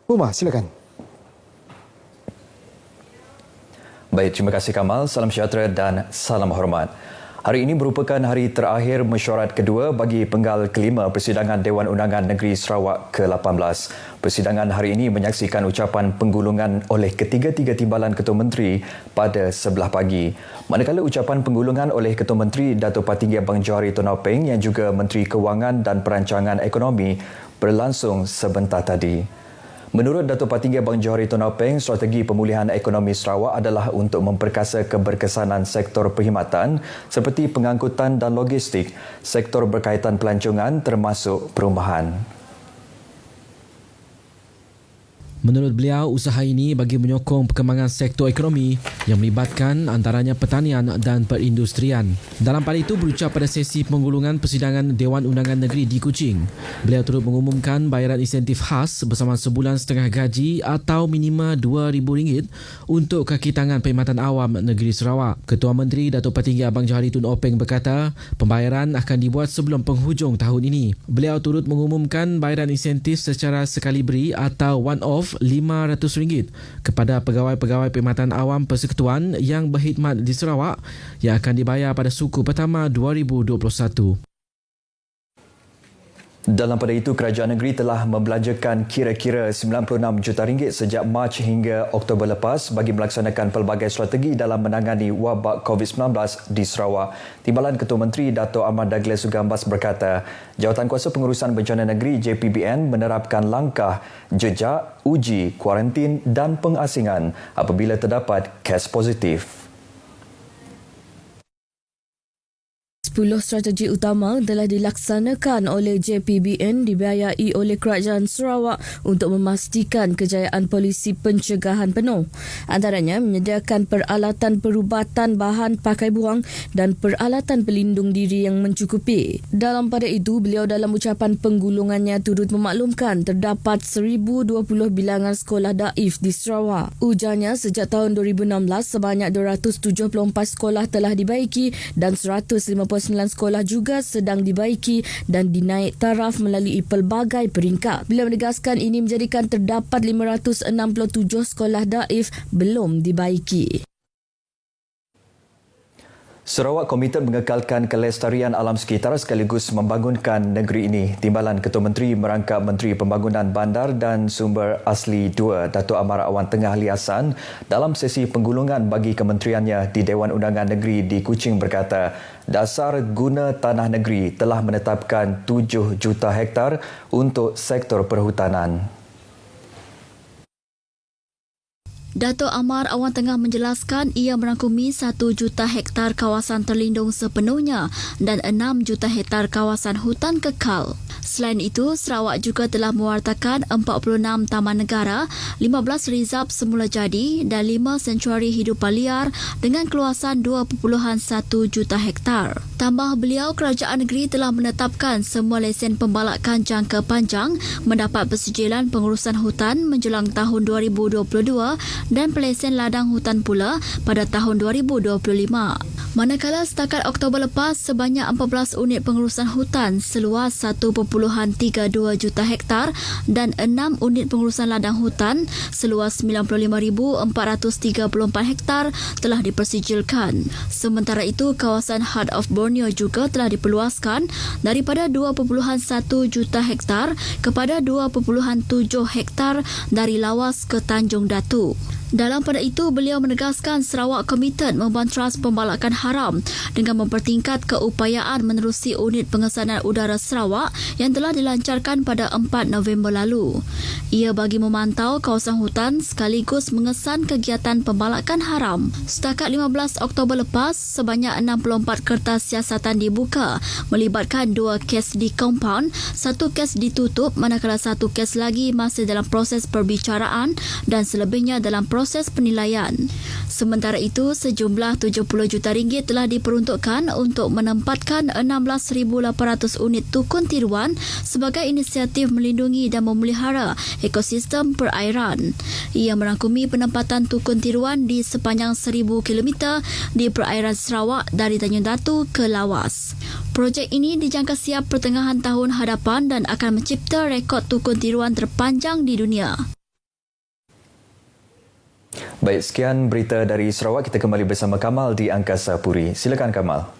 Umar, silakan. Baik, terima kasih Kamal. Salam sejahtera dan salam hormat. Hari ini merupakan hari terakhir mesyuarat kedua bagi penggal kelima Persidangan Dewan Undangan Negeri Sarawak ke-18. Persidangan hari ini menyaksikan ucapan penggulungan oleh ketiga-tiga timbalan Ketua Menteri pada sebelah pagi. Manakala ucapan penggulungan oleh Ketua Menteri Dato' Patinggi Abang Johari Tun Nopeng yang juga Menteri Kewangan dan Perancangan Ekonomi berlangsung sebentar tadi. Menurut Dato' Patinggi Abang Johari Tun Nopeng, strategi pemulihan ekonomi Sarawak adalah untuk memperkasa keberkesanan sektor perkhidmatan seperti pengangkutan dan logistik, sektor berkaitan pelancongan termasuk perumahan. Menurut beliau, usaha ini bagi menyokong perkembangan sektor ekonomi yang melibatkan antaranya pertanian dan perindustrian. Dalam pada itu berucap pada sesi penggulungan Persidangan Dewan Undangan Negeri di Kuching. Beliau turut mengumumkan bayaran insentif khas bersama sebulan setengah gaji atau minima RM2,000 untuk kaki tangan perkhidmatan awam negeri Sarawak. Ketua Menteri Dato' Patinggi Abang Johari Tun Nopeng berkata, pembayaran akan dibuat sebelum penghujung tahun ini. Beliau turut mengumumkan bayaran insentif secara sekali beri atau one-off RM500 kepada pegawai-pegawai perkhidmatan awam persekutuan yang berkhidmat di Sarawak yang akan dibayar pada suku pertama 2021. Dalam pada itu, kerajaan negeri telah membelanjakan kira-kira RM96 juta sejak Mac hingga Oktober lepas bagi melaksanakan pelbagai strategi dalam menangani wabak COVID-19 di Sarawak. Timbalan Ketua Menteri Dato' Ahmad Douglas Sugambas berkata, Jawatankuasa Pengurusan Bencana Negeri JPBN menerapkan langkah jejak, uji, kuarantin dan pengasingan apabila terdapat kes positif. 10 strategi utama telah dilaksanakan oleh JPBN dibiayai oleh Kerajaan Sarawak untuk memastikan kejayaan polisi pencegahan penuh. Antaranya menyediakan peralatan perubatan bahan pakai buang dan peralatan pelindung diri yang mencukupi. Dalam pada itu, beliau dalam ucapan penggulungannya turut memaklumkan terdapat 1,020 bilangan sekolah daif di Sarawak. Ujarnya sejak tahun 2016 sebanyak 274 sekolah telah dibaiki dan 159 sekolah juga sedang dibaiki dan dinaik taraf melalui pelbagai peringkat. Beliau menegaskan ini menjadikan terdapat 567 sekolah daif belum dibaiki. Sarawak komited mengekalkan kelestarian alam sekitar sekaligus membangunkan negeri ini. Timbalan Ketua Menteri merangkap Menteri Pembangunan Bandar dan Sumber Asli 2, Dato' Amar Awan Tengah Ali Hassan, dalam sesi penggulungan bagi kementeriannya di Dewan Undangan Negeri di Kuching berkata, dasar guna tanah negeri telah menetapkan 7 juta hektar untuk sektor perhutanan. Dato' Amar Awan Tengah menjelaskan ia merangkumi 1 juta hektar kawasan terlindung sepenuhnya dan 6 juta hektar kawasan hutan kekal. Selain itu, Sarawak juga telah mewartakan 46 taman negara, 15 rizab semula jadi dan 5 sentuari hidupan liar dengan keluasan 2.1 juta hektar. Tambah beliau, kerajaan negeri telah menetapkan semua lesen pembalakan jangka panjang mendapat persijilan pengurusan hutan menjelang tahun 2022 dan pelesen ladang hutan pula pada tahun 2025. Manakala setakat Oktober lepas, sebanyak 14 unit pengurusan hutan seluas 1.32 juta hektar dan 6 unit pengurusan ladang hutan seluas 95,434 hektar telah dipersijilkan. Sementara itu, kawasan Heart of Borneo juga telah diperluaskan daripada 2.1 juta hektar kepada 2.7 hektar dari Lawas ke Tanjung Datu. Dalam pada itu, beliau menegaskan Sarawak komited membantras pembalakan haram dengan mempertingkat keupayaan menerusi unit pengesanan udara Sarawak yang telah dilancarkan pada 4 November lalu. Ia bagi memantau kawasan hutan sekaligus mengesan kegiatan pembalakan haram. Setakat 15 Oktober lepas, sebanyak 64 kertas siasatan dibuka melibatkan 2 kes di kompaun, 1 kes ditutup manakala 1 kes lagi masih dalam proses perbicaraan dan selebihnya dalam proses penilaian. Sementara itu, sejumlah 70 juta ringgit telah diperuntukkan untuk menempatkan 16,800 unit tukun tiruan sebagai inisiatif melindungi dan memelihara ekosistem perairan. Ia merangkumi penempatan tukun tiruan di sepanjang 1,000 km di perairan Sarawak dari Tanjung Datu ke Lawas. Projek ini dijangka siap pertengahan tahun hadapan dan akan mencipta rekod tukun tiruan terpanjang di dunia. Baik, sekian berita dari Sarawak. Kita kembali bersama Kamal di Angkasa Puri. Silakan Kamal.